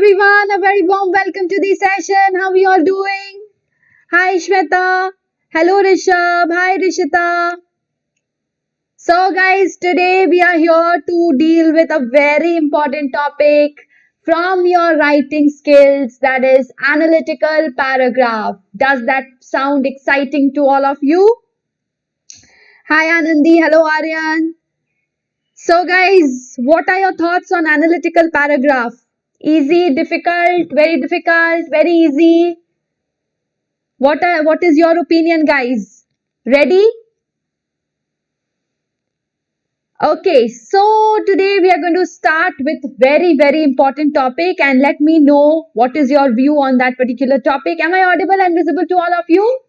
everyone, a very warm welcome to the session. How are you all doing? Hi Sweta. Hello Rishabh. Hi Rishita. So guys, today we are here to deal with a very important topic from your writing skills, that is analytical paragraph. Does that sound exciting to all of you? Hi Anandi. Hello Aryan. So guys, what are your thoughts on analytical paragraph? Easy, difficult, very easy? What is your opinion, guys? Ready? Okay, so today we are going to start with very important topic, and let me know what is your view on that particular topic. Am I audible and visible to all of you?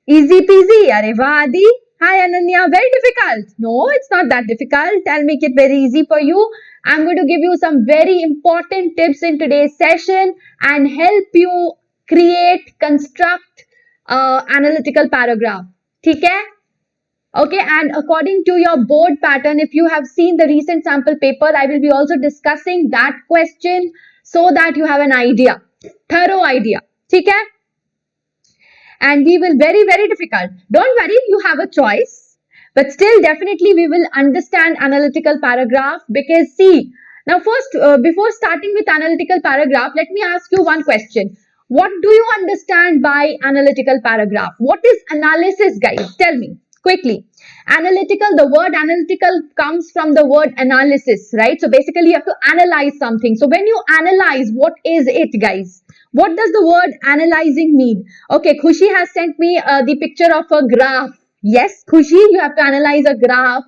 Easy peasy. Arey wah, Adi. Hi Ananya. Very difficult. No, it's not that difficult. I'll make it very easy for you. I'm going to give you some very important tips in today's session and help you create, construct analytical paragraph. ठीक है? Okay, and according to your board pattern, if you have seen the recent sample paper, I will be also discussing that question so that you have an idea, thorough idea. ठीक है? And we will very difficult. Don't worry, you have a choice. But still, definitely we will understand analytical paragraph, because see, now first, before starting with analytical paragraph, let me ask you one question. What do you understand by analytical paragraph? What is analysis, guys? Tell me quickly. Analytical, the word analytical comes from the word analysis, right? So basically you have to analyze something. So when you analyze, what is it, guys? What does the word analyzing mean? Okay, Khushi has sent me the picture of a graph. Yes, Khushi, you have to analyze a graph,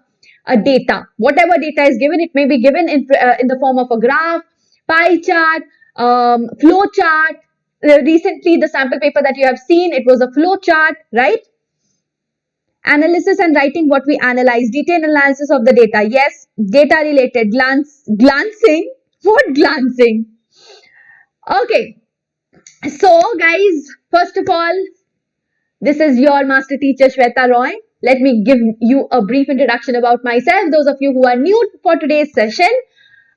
a data. Whatever data is given, it may be given in the form of a graph, pie chart, flow chart. Recently, the sample paper that you have seen, it was a flow chart, right? Analysis and writing what we analyze. Detailed analysis of the data. Yes, data related. Glancing. What glancing? Okay. So guys, first of all, this is your master teacher Sweta Roy. Let me give you a brief introduction about myself. Those of you who are new for today's session,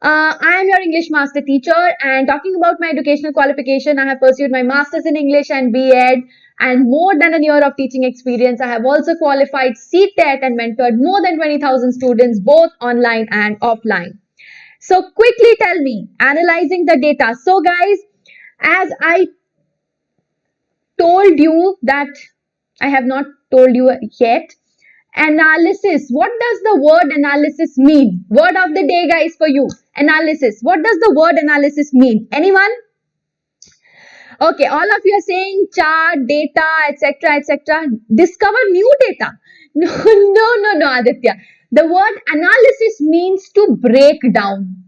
I am your English master teacher, and talking about my educational qualification, I have pursued my masters in English and B.Ed, and more than a year of teaching experience. I have also qualified CTET and mentored more than 20,000 students, both online and offline. So quickly tell me, analyzing the data. So guys, as I told you that I have not told you yet, analysis. What does the word analysis mean? Word of the day, guys, for you. Analysis. What does the word analysis mean? Anyone? Okay, all of you are saying chart, data, etc. Discover new data. No, Aditya. The word analysis means to break down.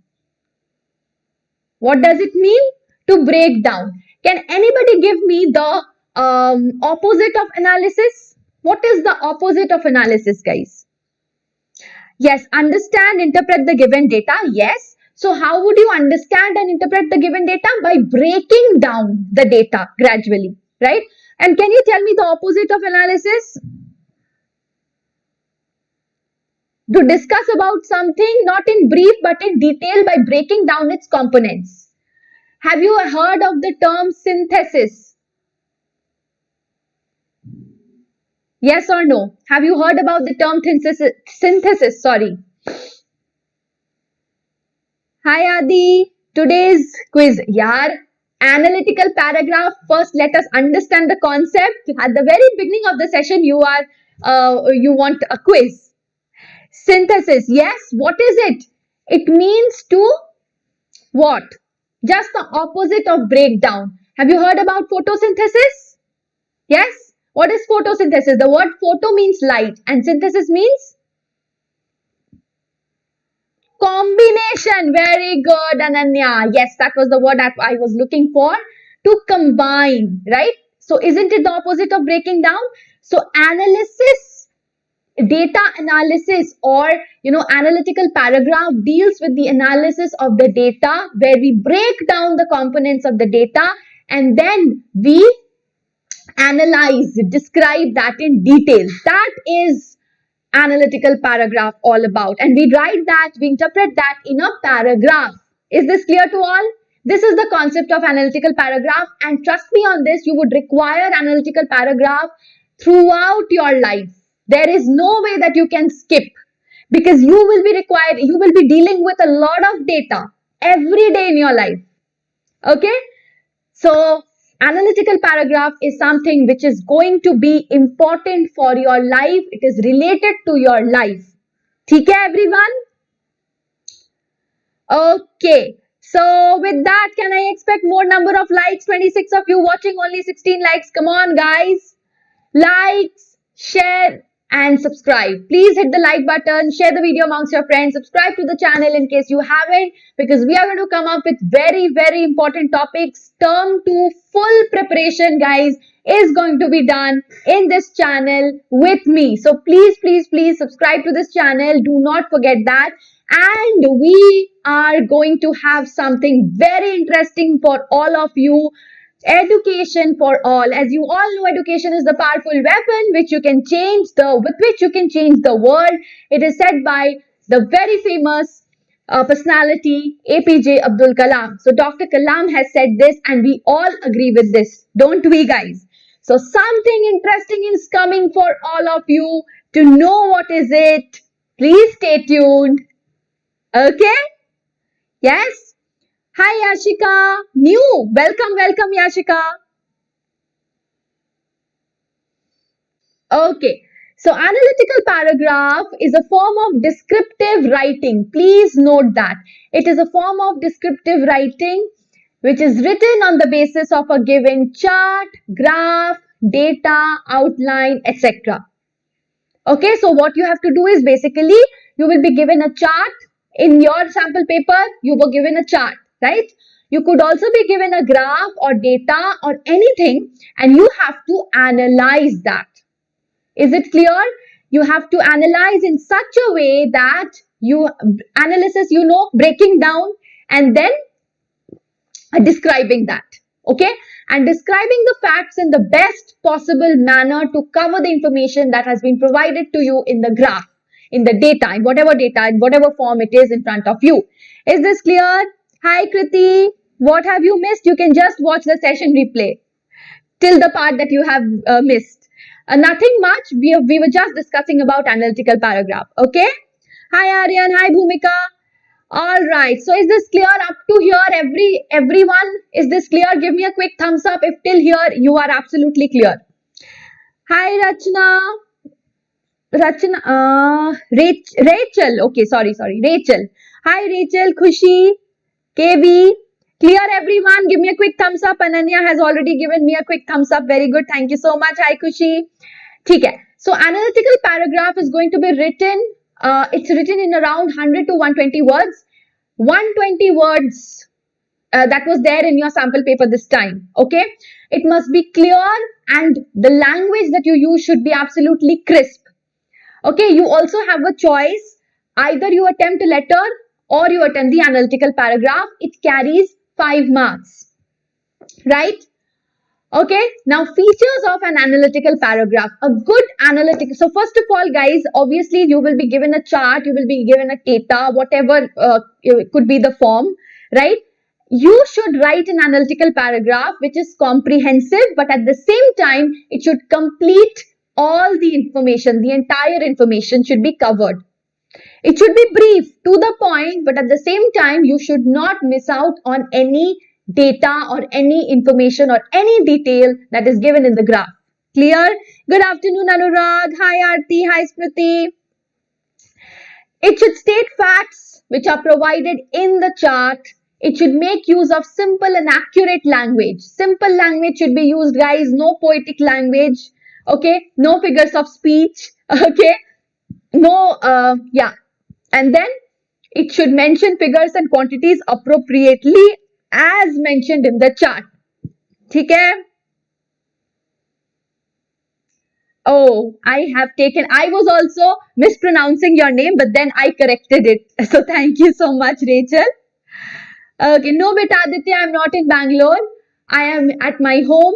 What does it mean? To break down. Can anybody give me the opposite of analysis? What is the opposite of analysis, guys? Yes, understand, interpret the given data. Yes. So how would you understand and interpret the given data? By breaking down the data gradually, right? And can you tell me the opposite of analysis? To discuss about something not in brief but in detail by breaking down its components. Have you heard of the term synthesis? Yes or no? Have you heard about the term synthesis? Sorry. Hi Adi. Today's quiz. Yaar, analytical paragraph. First, let us understand the concept. At the very beginning of the session, you want a quiz. Synthesis. Yes. What is it? It means to what? Just the opposite of breakdown. Have you heard about photosynthesis? Yes? What is photosynthesis? The word photo means light and synthesis means combination. Very good, Ananya. Yes, that was the word that I was looking for. To combine, right? So isn't it the opposite of breaking down? So analysis, data analysis, or analytical paragraph deals with the analysis of the data, where we break down the components of the data and then we analyze, describe that in detail. That is analytical paragraph all about? And we write that, we interpret that in a paragraph. Is this clear to all? This is the concept of analytical paragraph, and trust me on this, you would require analytical paragraph throughout your life. There is no way that you can skip, because you will be dealing with a lot of data every day in your life. Okay? So, analytical paragraph is something which is going to be important for your life. It is related to your life. Okay, everyone? Okay. So, with that, can I expect more number of likes? 26 of you watching, only 16 likes. Come on, guys. Likes, share, and subscribe. Please hit the like button, share the video amongst your friends, subscribe to the channel in case you haven't, because we are going to come up with very, very important topics. Term 2 full preparation, guys, is going to be done in this channel with me. So please, please, please subscribe to this channel. Do not forget that. And we are going to have something very interesting for all of you. Education for all. As you all know, education is the powerful weapon with which you can change the world. It is said by the very famous personality APJ Abdul Kalam. So Dr. Kalam has said this, and we all agree with this, don't we, guys? So something interesting is coming for all of you. To know what is it, please stay tuned. Okay? Yes? Hi Yashika, new, welcome Yashika. Okay, so analytical paragraph is a form of descriptive writing. Please note that. It is a form of descriptive writing which is written on the basis of a given chart, graph, data, outline, etc. Okay, so what you have to do is basically you will be given a chart. In your sample paper, you were given a chart, right? You could also be given a graph or data or anything, and you have to analyze that. Is it clear? You have to analyze in such a way that analysis, breaking down and then describing that. Okay? And describing the facts in the best possible manner to cover the information that has been provided to you in the graph, in the data, in whatever form it is in front of you. Is this clear? Hi Kriti, what have you missed? You can just watch the session replay till the part that you have missed. Nothing much. We were just discussing about analytical paragraph. Okay? Hi Aryan, hi Bhumika. All right. So is this clear up to here? Everyone, is this clear? Give me a quick thumbs up if till here you are absolutely clear. Hi Rachna. Rachel. Okay, sorry. Rachel. Hi Rachel, Khushi, KV. Clear everyone? Give me a quick thumbs up. Ananya has already given me a quick thumbs up. Very good. Thank you so much. Hi Khushi. Okay. So analytical paragraph is going to be written. It's written in around 100 to 120 words. 120 words that was there in your sample paper this time. Okay. It must be clear, and the language that you use should be absolutely crisp. Okay, you also have a choice. Either you attempt a letter or you attempt the analytical paragraph. It carries 5 marks. Right? Okay, now features of an analytical paragraph. A good analytical. So first of all, guys, obviously you will be given a chart, you will be given a data, whatever could be the form, right? You should write an analytical paragraph which is comprehensive, but at the same time, it should complete all the information. The entire information should be covered. It should be brief, to the point, but at the same time, you should not miss out on any data or any information or any detail that is given in the graph. Clear? Good afternoon, Anurag. Hi, Aarti. Hi, Smriti. It should state facts which are provided in the chart. It should make use of simple and accurate language. Simple language should be used, guys. No poetic language. Okay? No figures of speech. Okay? No, And then it should mention figures and quantities appropriately as mentioned in the chart. Okay? Oh, I was also mispronouncing your name, but then I corrected it. So thank you so much, Rachel. Okay, no beta Aditya, I'm not in Bangalore. I am at my home.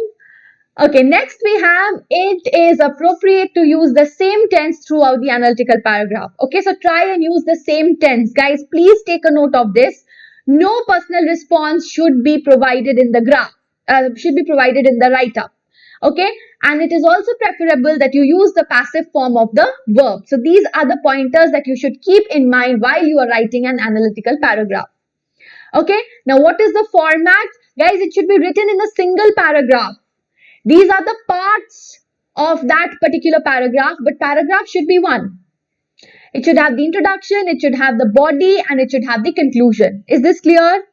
Okay, next we have, it is appropriate to use the same tense throughout the analytical paragraph. Okay, so try and use the same tense. Guys, please take a note of this. No personal response should be provided in the graph, should be provided in the write-up. Okay, and it is also preferable that you use the passive form of the verb. So these are the pointers that you should keep in mind while you are writing an analytical paragraph. Okay, now what is the format? Guys, it should be written in a single paragraph. These are the parts of that particular paragraph, but paragraph should be one. It should have the introduction, it should have the body, and it should have the conclusion. Is this clear?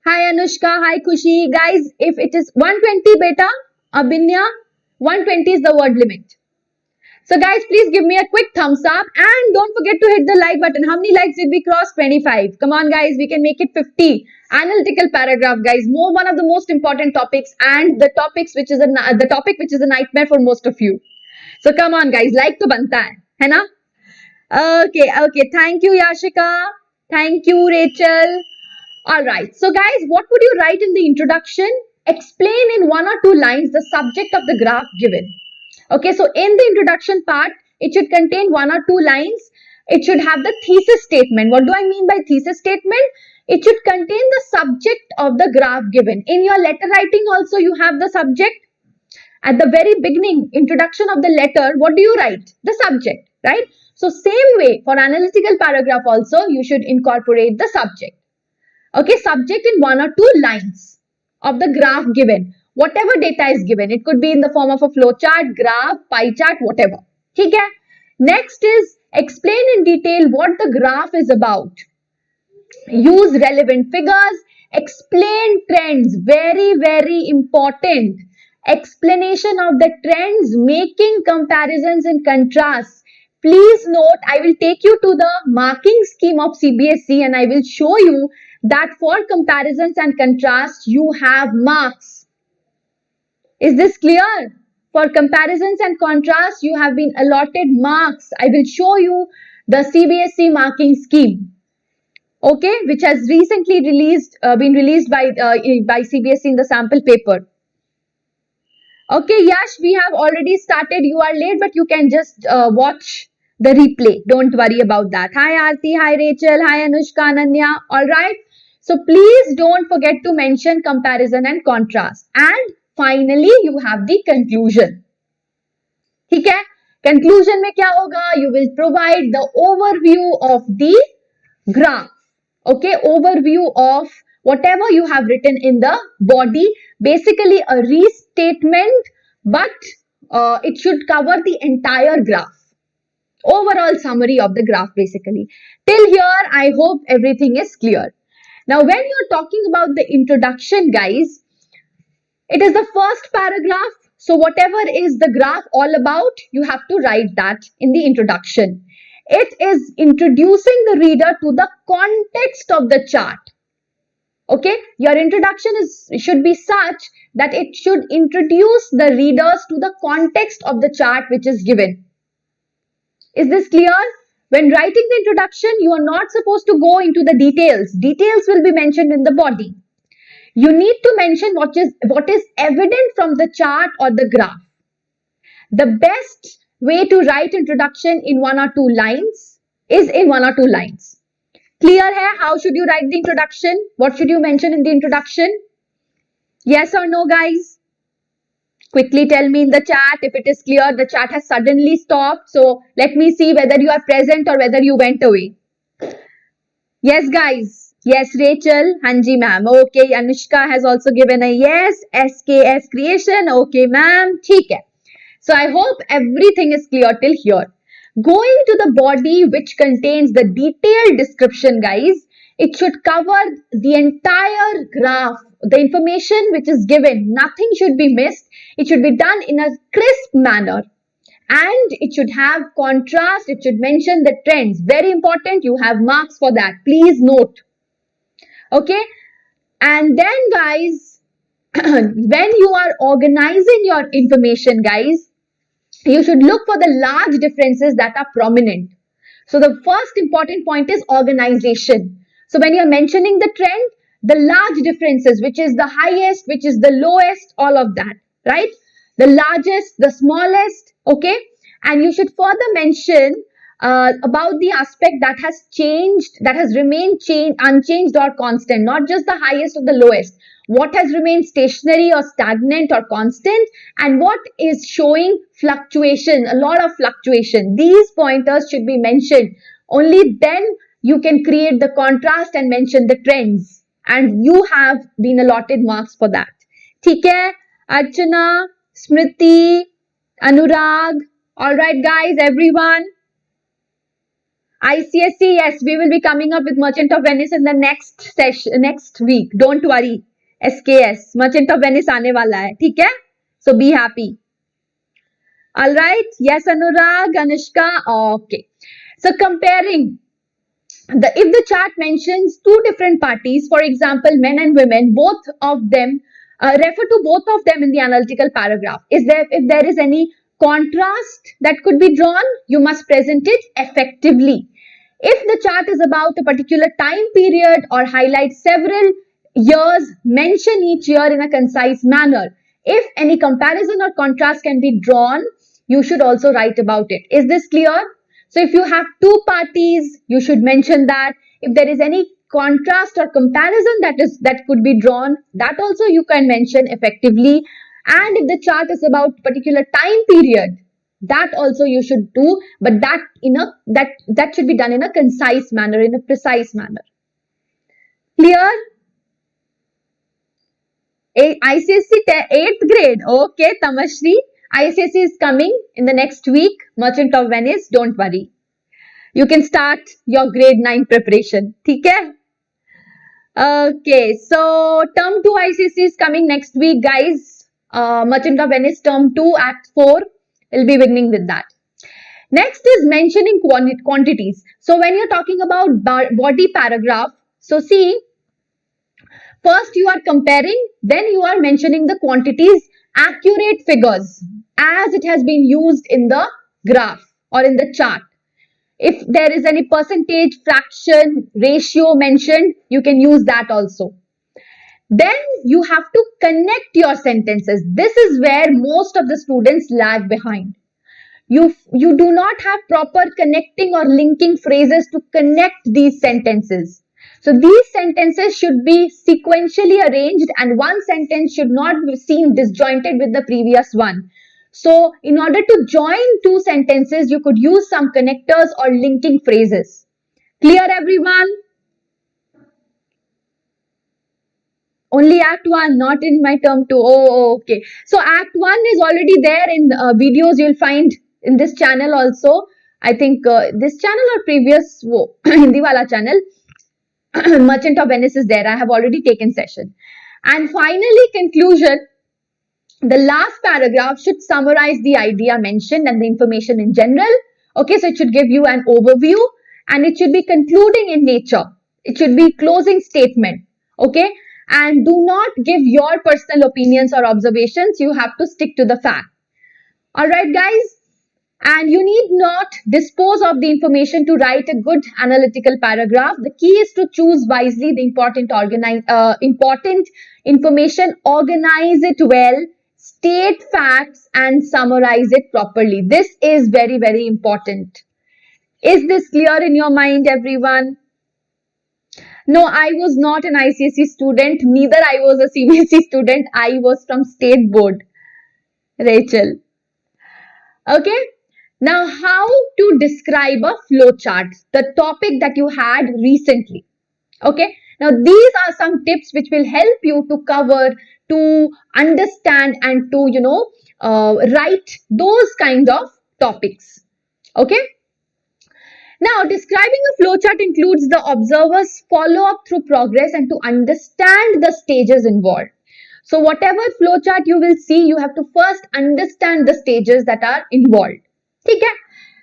Hi Anushka, hi Khushi. Guys, if it is 120 beta, Abinya, 120 is the word limit. So guys, please give me a quick thumbs up and don't forget to hit the like button. How many likes did we cross? 25. Come on guys, we can make it 50. Analytical paragraph, guys, one of the most important topics and the topic which is a nightmare for most of you. So come on guys, like to banta hai na? Okay. Thank you Yashika. Thank you Rachel. Alright, so guys, what would you write in the introduction? Explain in 1 or 2 lines the subject of the graph given. Okay, so in the introduction part, it should contain 1 or 2 lines. It should have the thesis statement. What do I mean by thesis statement? It should contain the subject of the graph given. In your letter writing also, you have the subject. At the very beginning, introduction of the letter, what do you write? The subject, right? So same way, for analytical paragraph also, you should incorporate the subject. Okay, subject in 1 or 2 lines of the graph given. Whatever data is given, it could be in the form of a flowchart, graph, pie chart, whatever. Okay? Next is explain in detail what the graph is about. Use relevant figures. Explain trends. Very, very important. Explanation of the trends, making comparisons and contrasts. Please note, I will take you to the marking scheme of CBSE and I will show you that for comparisons and contrasts, you have marks. Is this clear? For comparisons and contrasts, you have been allotted marks. I will show you the CBSE marking scheme, okay, which has recently been released by CBSE in the sample paper. Okay, Yash, we have already started. You are late, but you can just watch the replay. Don't worry about that. Hi Aarti, hi Rachel, hi Anushka, Ananya. All right. So please don't forget to mention comparison and contrast. And finally, you have the conclusion. ठीक है? Conclusion में क्या होगा? You will provide the overview of the graph. Okay, overview of whatever you have written in the body. Basically a restatement, but it should cover the entire graph. Overall summary of the graph basically. Till here, I hope everything is clear. Now, when you're talking about the introduction, guys, it is the first paragraph. So whatever is the graph all about, you have to write that in the introduction. It is introducing the reader to the context of the chart. Okay, your introduction should be such that it should introduce the readers to the context of the chart which is given. Is this clear? When writing the introduction, you are not supposed to go into the details. Details will be mentioned in the body. You need to mention what is evident from the chart or the graph. The best way to write introduction in 1 or 2 lines is in 1 or 2 lines. Clear hai? How should you write the introduction? What should you mention in the introduction? Yes or no, guys? Quickly tell me in the chat if it is clear. The chat has suddenly stopped. So let me see whether you are present or whether you went away. Yes, guys. Yes, Rachel. Hanji, ma'am. Okay. Anushka has also given a yes. SKS creation. Okay, ma'am. ठीक है. So I hope everything is clear till here. Going to the body which contains the detailed description, guys. It should cover the entire graph. The information which is given, nothing should be missed. It should be done in a crisp manner. And it should have contrast. It should mention the trends. Very important. You have marks for that. Please note. Okay. And then, guys, when you are organizing your information, guys, you should look for the large differences that are prominent. So the first important point is organization. So when you're mentioning the trend, the large differences, which is the highest, which is the lowest, all of that, right? The largest, the smallest, okay? And you should further mention about the aspect that has changed, that has remained unchanged or constant, not just the highest or the lowest. What has remained stationary or stagnant or constant, and what is showing fluctuation, a lot of fluctuation. These pointers should be mentioned. Only then you can create the contrast and mention the trends, and you have been allotted marks for that. ठीक है? Archana, Smriti, Anurag. All right, guys, everyone. ICSE, yes, we will be coming up with Merchant of Venice in the next session, next week. Don't worry. SKS, Merchant of Venice आने वाला है, ठीक है? So be happy. All right. Yes, Anurag, Anushka. Okay. So comparing if the chart mentions two different parties, for example, men and women, both of them refer to both of them in the analytical paragraph. If there is any contrast that could be drawn, you must present it effectively. If the chart is about a particular time period or highlights several years, mention each year in a concise manner. If any comparison or contrast can be drawn, you should also write about it. Is this clear? So if you have two parties, you should mention that. If there is any contrast or comparison that could be drawn, that also you can mention effectively. And if the chart is about particular time period, that also you should do, but that should be done in a concise manner, in a precise manner. Clear? ICSE 8th grade. Okay, Tamashri. ICSE is coming in the next week. Merchant of Venice, don't worry. You can start your grade 9 preparation. ठीक है? Okay, so term 2 ICSE is coming next week, guys. Merchant of Venice term 2 Act 4 will be beginning with that. Next is mentioning quantities. So when you're talking about body paragraph, so see, first you are comparing, then you are mentioning the quantities, accurate figures as it has been used in the graph or in the chart. If there is any percentage, fraction, ratio mentioned, you can use that also. Then you have to connect your sentences. This is where most of the students lag behind. You do not have proper connecting or linking phrases to connect these sentences. So these sentences should be sequentially arranged and one sentence should not be seen disjointed with the previous one. So in order to join two sentences, you could use some connectors or linking phrases. Clear, everyone? Only Act 1, not in my term 2. Oh, okay. So Act 1 is already there in videos you'll find in this channel also. I think this channel or previous Hindi wala channel, Merchant of Venice is there. I have already taken session. And finally, conclusion. The last paragraph should summarize the idea mentioned and the information in general. Okay, so it should give you an overview and it should be concluding in nature. It should be closing statement. Okay, and do not give your personal opinions or observations. You have to stick to the fact. All right, guys. And you need not dispose of the information to write a good analytical paragraph. The key is to choose wisely the important information, organize it well, state facts and summarize it properly. This is very, very important. Is this clear in your mind, everyone? No, I was not an ICSE student. Neither I was a CBSE student. I was from state board. Rachel. Okay. Now, how to describe a flowchart, the topic that you had recently. Okay. Now, these are some tips which will help you to cover, to understand and to, write those kind of topics. Okay. Now, describing a flowchart includes the observer's follow-up through progress and to understand the stages involved. So, whatever flowchart you will see, you have to first understand the stages that are involved. Okay?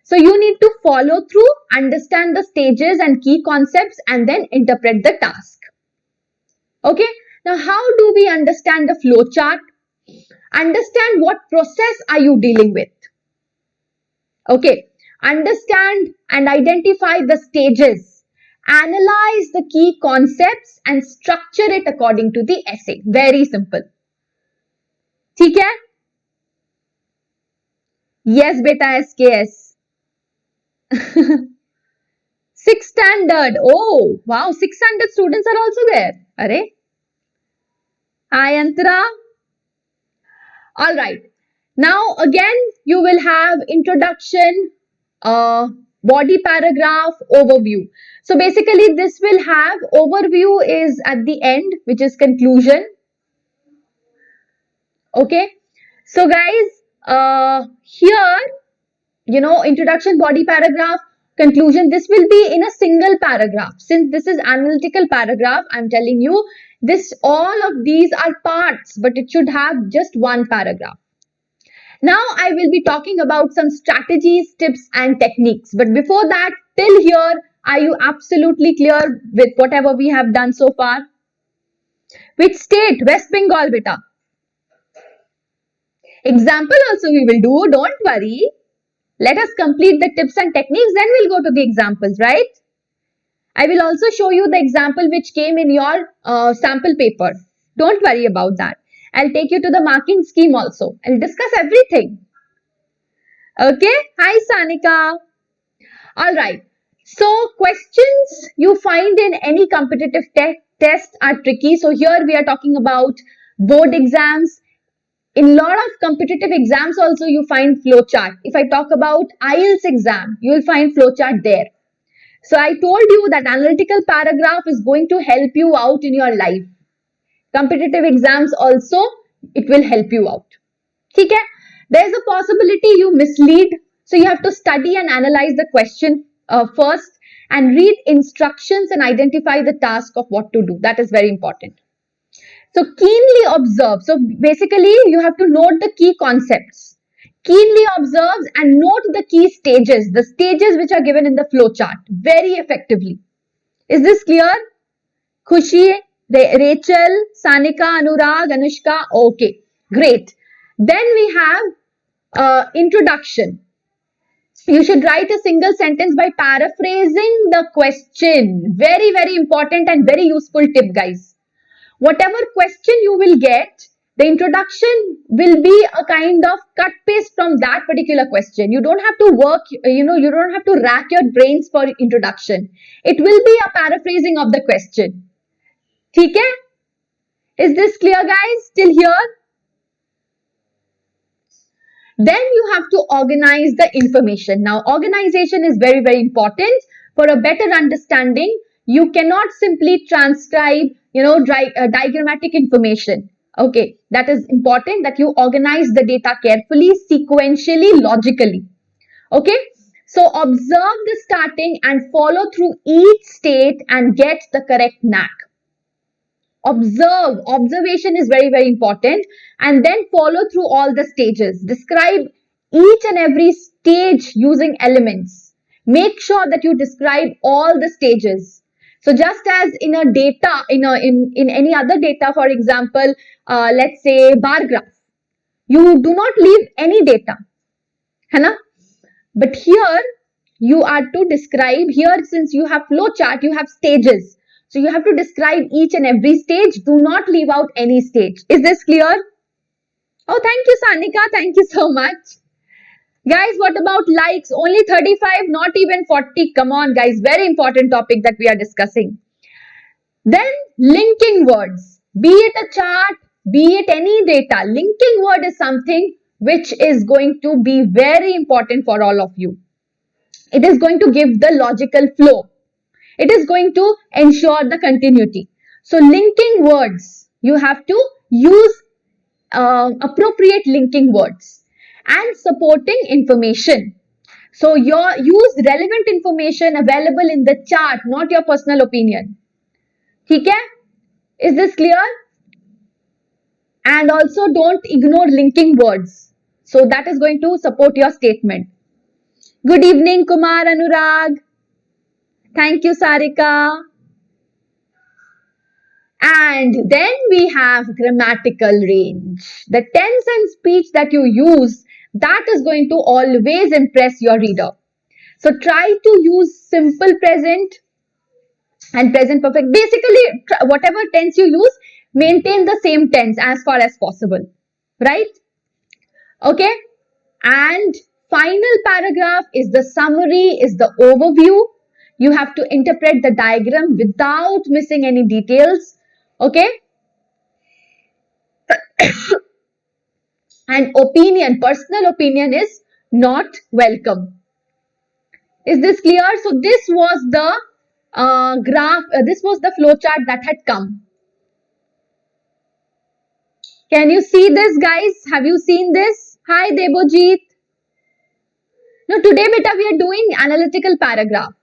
So, you need to follow through, understand the stages and key concepts and then interpret the task. Okay? Now, how do we understand the flowchart? Understand what process are you dealing with. Okay? Understand and identify the stages Analyze the key concepts and structure it according to the essay. Very simple. ठीक है? Yes, beta SKS. 6th standard. Oh, wow. 6th standard students are also there. Arey. Hi, Antara. All right. Now, again, you will have introduction, body paragraph, overview. So, basically, this will have overview is at the end, which is conclusion. Okay. So, guys, here, introduction, body paragraph, conclusion, this will be in a single paragraph. Since this is analytical paragraph, I'm telling you, all of these are parts, but it should have just one paragraph. Now, I will be talking about some strategies, tips, and techniques. But before that, till here, are you absolutely clear with whatever we have done so far? Which state? West Bengal, beta. Example also we will do, don't worry. Let us complete the tips and techniques, then we'll go to the examples, right? I will also show you the example which came in your sample paper. Don't worry about that. I'll take you to the marking scheme also. I'll discuss everything. Okay? Hi, Sanika. Alright. So, questions you find in any competitive test are tricky. So, here we are talking about board exams. In a lot of competitive exams also you find flowchart. If I talk about IELTS exam, you will find flowchart there. So I told you that analytical paragraph is going to help you out in your life. Competitive exams also, it will help you out. Okay? There is a possibility you mislead. So you have to study and analyze the question first and read instructions and identify the task of what to do. That is very important. So keenly observe. So basically you have to note the key concepts. Keenly observe and note the key stages. The stages which are given in the flow chart very effectively. Is this clear? Khushi, Rachel, Sanika, Anurag, Anushka. Okay, great. Then we have introduction. You should write a single sentence by paraphrasing the question. Very, very important and very useful tip, guys. Whatever question you will get, the introduction will be a kind of cut paste from that particular question. You don't have to work, you don't have to rack your brains for introduction. It will be a paraphrasing of the question. Okay? Is this clear, guys? Till here? Then you have to organize the information. Now, organization is very, very important for a better understanding. You cannot simply transcribe, diagrammatic information. Okay, that is important that you organize the data carefully, sequentially, logically. Okay, so observe the starting and follow through each state and get the correct knack. Observe. Observation is very, very important. And then follow through all the stages. Describe each and every stage using elements. Make sure that you describe all the stages. So just as in a data, in any other data, for example, let's say bar graph, you do not leave any data. है ना? But here you are to describe, here since you have flow chart, you have stages. So you have to describe each and every stage. Do not leave out any stage. Is this clear? Oh, thank you, Sanika. Thank you so much. Guys, what about likes? Only 35, not even 40. Come on, guys. Very important topic that we are discussing. Then, linking words. Be it a chart, be it any data. Linking word is something which is going to be very important for all of you. It is going to give the logical flow. It is going to ensure the continuity. So, linking words. You have to use appropriate linking words. And supporting information. So, use relevant information available in the chart, not your personal opinion. Okay? Is this clear? And also don't ignore linking words. So, that is going to support your statement. Good evening, Kumar, Anurag. Thank you, Sarika. And then we have grammatical range. The tense and speech that you use, that is going to always impress your reader. So try to use simple present, and present perfect. Basically, whatever tense you use, maintain the same tense as far as possible, right? Okay. And final paragraph is the summary, is the overview. You have to interpret the diagram without missing any details. Okay. And opinion, personal opinion is not welcome. Is this clear? So this was the graph, this was the flowchart that had come. Can you see this, guys? Have you seen this? Hi, Debojit. Now, today, beta, we are doing analytical paragraph.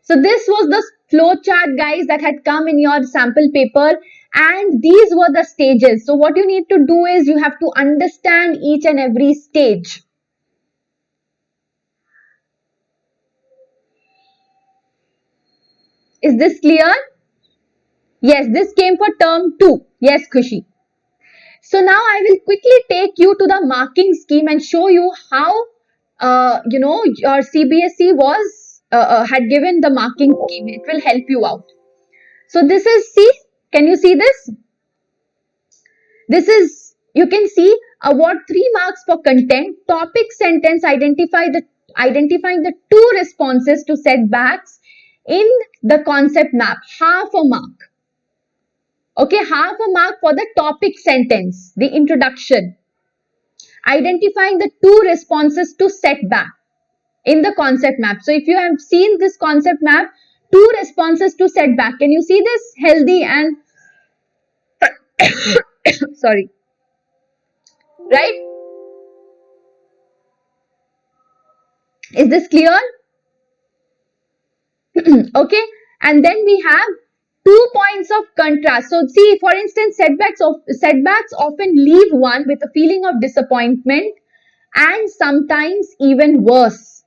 So this was the flowchart, guys, that had come in your sample paper, and these were the stages. So what you need to do is you have to understand each and every stage. Is this clear? Yes, this came for term 2. Yes, Khushi. So now I will quickly take you to the marking scheme and show you how your CBSE was had given the marking scheme. It will help you out. So this is, see, can you see this? This is, you can see, award 3 marks for content, topic, sentence, identifying the 2 responses to setbacks in the concept map, half a mark. Okay, half a mark for the topic sentence, the introduction. Identifying the 2 responses to setback in the concept map. So if you have seen this concept map, 2 responses to setback. Can you see this? Healthy and sorry. Right? Is this clear? Okay. And then we have 2 points of contrast. So see, for instance, setbacks often leave one with a feeling of disappointment and sometimes even worse.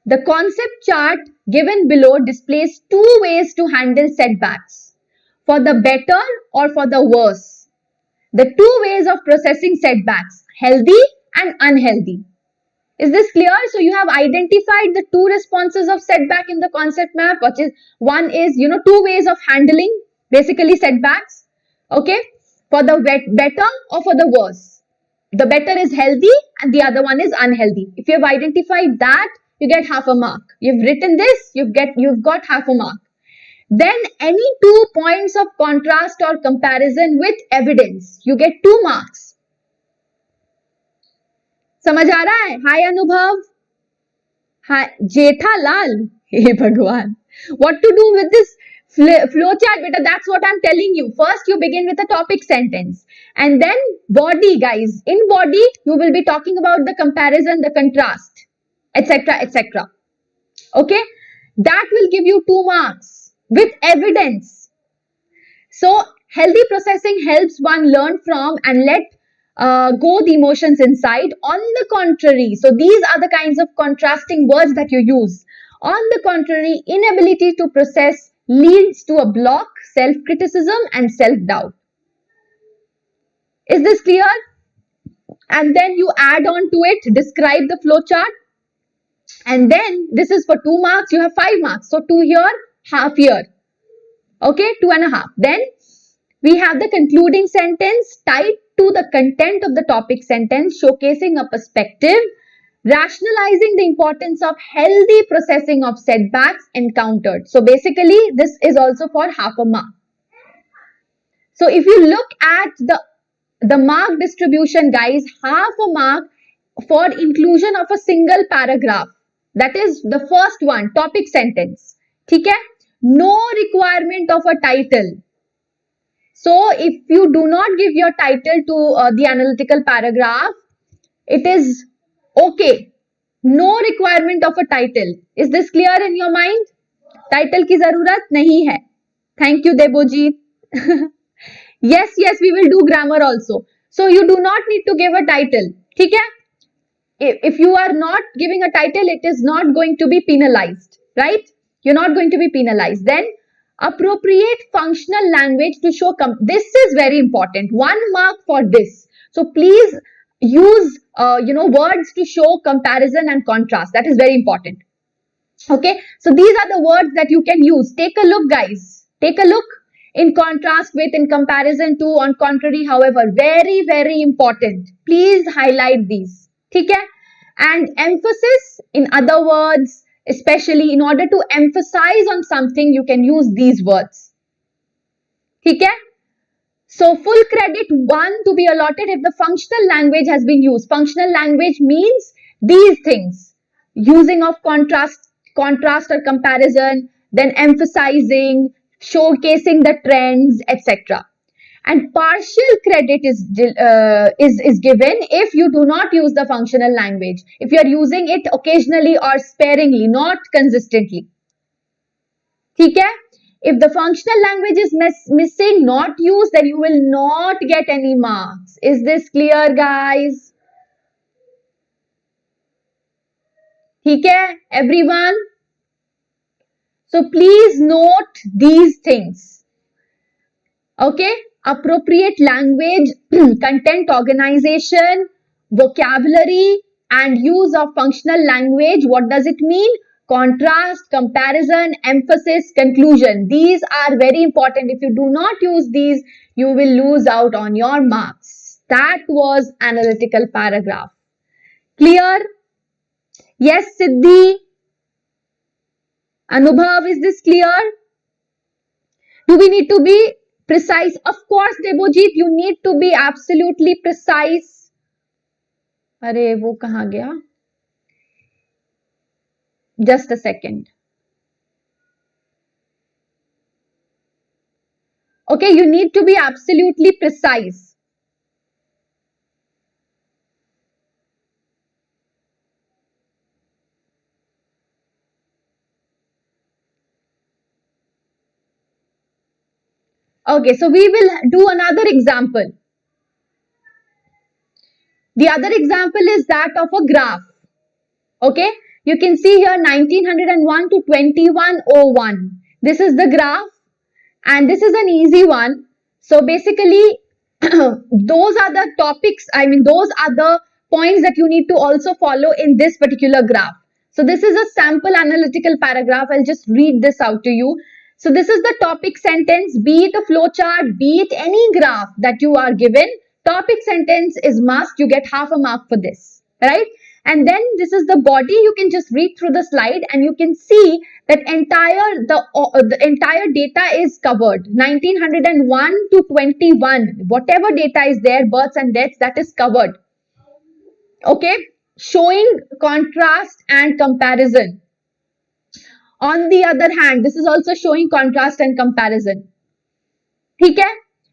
The concept chart given below displays 2 ways to handle setbacks, for the better or for the worse. The 2 ways of processing setbacks, healthy and unhealthy. Is this clear? So you have identified the 2 responses of setback in the concept map, which is, one is, 2 ways of handling basically setbacks. Okay, for the better or for the worse. The better is healthy and the other one is unhealthy. If you have identified that, you get half a mark. You've written this, you've got half a mark. Then any 2 points of contrast or comparison with evidence, you get 2 marks. समझ आ रहा है? Hi Anubhav. Hi Jethalal. Hey Bhagwan. What to do with this flowchart, beta? That's what I'm telling you. First, you begin with a topic sentence, and then body, guys. In body, you will be talking about the comparison, the contrast, etc., etc. Okay, that will give you 2 marks with evidence. So healthy processing helps one learn from and let go the emotions inside. On the contrary, so these are the kinds of contrasting words that you use. On the contrary, inability to process leads to a block, self-criticism and self-doubt. Is this clear? And then you add on to it, describe the flowchart. And then this is for 2 marks, you have 5 marks. So 2 here, half here. Okay, 2.5. Then we have the concluding sentence tied to the content of the topic sentence, showcasing a perspective, rationalizing the importance of healthy processing of setbacks encountered. So basically, this is also for half a mark. So if you look at the mark distribution, guys, half a mark for inclusion of a single paragraph. That is the first one, topic sentence. Okay? No requirement of a title. So if you do not give your title to the analytical paragraph, it is okay. No requirement of a title. Is this clear in your mind? Title की जरूरत नहीं है. Thank you, Debojit. Yes, we will do grammar also. So you do not need to give a title. ठीक है? If you are not giving a title, it is not going to be penalized, right? You're not going to be penalized. Then appropriate functional language to show, this is very important. 1 mark for this. So please use, words to show comparison and contrast. That is very important. Okay, so these are the words that you can use. Take a look, guys. Take a look. In contrast with, in comparison to, on contrary, however, very, very important. Please highlight these. Okay? And emphasis, in other words, especially in order to emphasize on something, you can use these words. Okay? So full credit 1 to be allotted if the functional language has been used. Functional language means these things. Using of contrast or comparison, then emphasizing, showcasing the trends, etc. And partial credit is given if you do not use the functional language. If you are using it occasionally or sparingly, not consistently. Okay? If the functional language is missing, not used, then you will not get any marks. Is this clear, guys? Okay, everyone? So please note these things. Okay, appropriate language, content organization, vocabulary, and use of functional language. What does it mean? Contrast, comparison, emphasis, conclusion. These are very important. If you do not use these, you will lose out on your marks. That was analytical paragraph. Clear? Yes, Siddhi? Anubhav, is this clear? Do we need to be precise? Of course, Debojit, you need to be absolutely precise. अरे वो कहाँ गया? Just a second. Okay, you need to be absolutely precise. Okay, so we will do another example. The other example is that of a graph. Okay, you can see here 1901 to 2101. This is the graph and this is an easy one. So basically, those are the topics, those are the points that you need to also follow in this particular graph. So this is a sample analytical paragraph. I'll just read this out to you. So this is the topic sentence, be it a flowchart, be it any graph that you are given. Topic sentence is must. You get half a mark for this, right? And then this is the body. You can just read through the slide and you can see that the entire data is covered. 1901 to 21. Whatever data is there, births and deaths, that is covered. Okay, showing contrast and comparison. On the other hand, this is also showing contrast and comparison. Okay?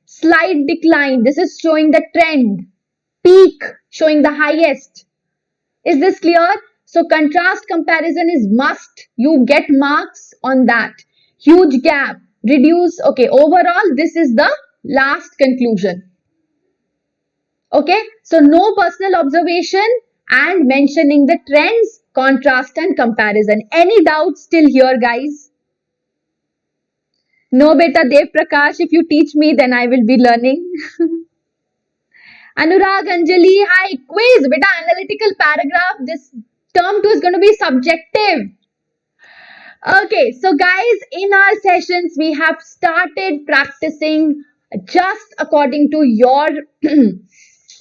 Slight decline. This is showing the trend. Peak, showing the highest. Is this clear? So contrast comparison is must. You get marks on that. Huge gap. Reduce. Okay, overall, this is the last conclusion. Okay, so no personal observation and mentioning the trends, contrast and comparison. Any doubts still here, guys? No, beta Dev Prakash, if you teach me, then I will be learning. Anurag, Anjali, hi, quiz, beta analytical paragraph. This term 2 is going to be subjective. Okay, so guys, in our sessions, we have started practicing just according to your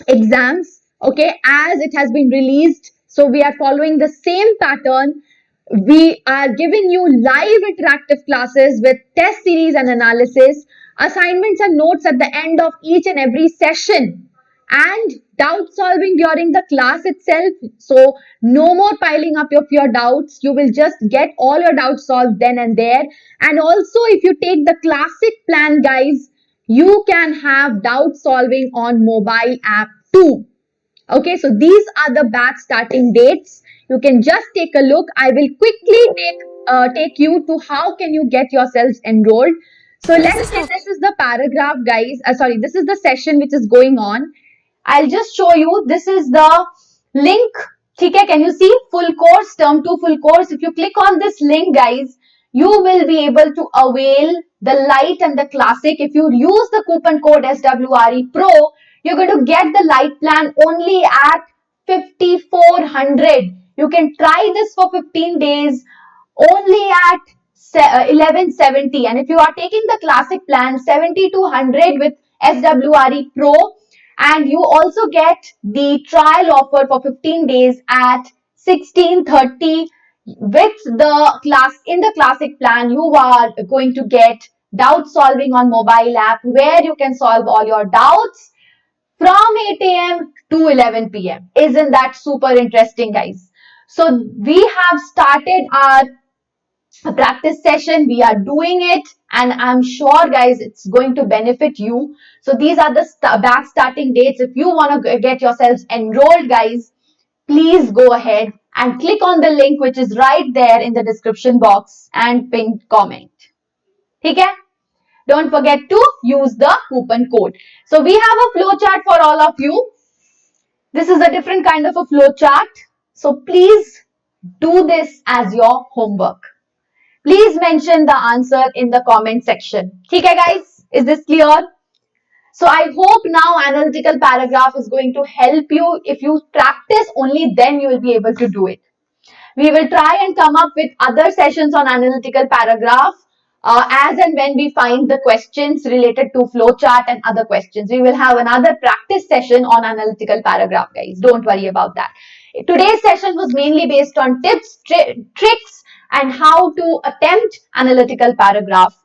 exams, okay, as it has been released. So we are following the same pattern. We are giving you live interactive classes with test series and analysis, assignments and notes at the end of each and every session, and doubt solving during the class itself. So no more piling up of your doubts. You will just get all your doubts solved then and there. And also, if you take the classic plan, guys, you can have doubt solving on mobile app too. Okay, so these are the batch starting dates. You can just take a look. I will quickly take you to how can you get yourselves enrolled. So let's say this is the paragraph, guys. This is the session which is going on. I'll just show you. This is the link. Okay, can you see? Full course, term 2 full course. If you click on this link, guys, you will be able to avail the light and the classic. If you use the coupon code SWRE Pro, you're going to get the light plan only at 5,400. You can try this for 15 days only at 1170. And if you are taking the classic plan, 70 to 100 with SWRE Pro, and you also get the trial offer for 15 days at 1630. With the class, in the classic plan, you are going to get doubt solving on mobile app, where you can solve all your doubts from 8 a.m. to 11 p.m. Isn't that super interesting, guys? So we have started our practice session. We are doing it, and I'm sure, guys, it's going to benefit you. So these are the back starting dates. If you want to get yourselves enrolled, guys, please go ahead and click on the link which is right there in the description box and pinned comment. Okay? Don't forget to use the coupon code. So we have a flow chart for all of you. This is a different kind of a flow chart. So please do this as your homework. Please mention the answer in the comment section. Okay, guys? Is this clear? So I hope now analytical paragraph is going to help you. If you practice, only then you will be able to do it. We will try and come up with other sessions on analytical paragraph as and when we find the questions related to flowchart and other questions. We will have another practice session on analytical paragraph, guys. Don't worry about that. Today's session was mainly based on tips, tricks, and how to attempt analytical paragraph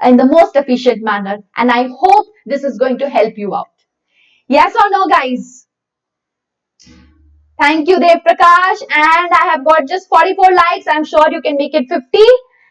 in the most efficient manner. And I hope this is going to help you out. Yes or no, guys? Thank you, Dev Prakash. And I have got just 44 likes. I'm sure you can make it 50.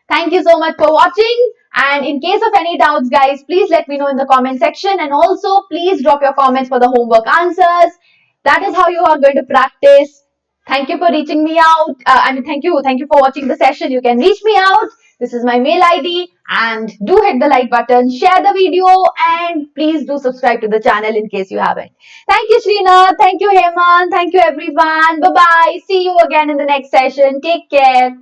Thank you so much for watching. And in case of any doubts, guys, please let me know in the comment section. And also, please drop your comments for the homework answers. That is how you are going to practice. Thank you for reaching me out. Thank you for watching the session. You can reach me out. This is my mail ID, and do hit the like button, share the video, and please do subscribe to the channel in case you haven't. Thank you, Srinath. Thank you, Hemant. Thank you, everyone. Bye-bye. See you again in the next session. Take care.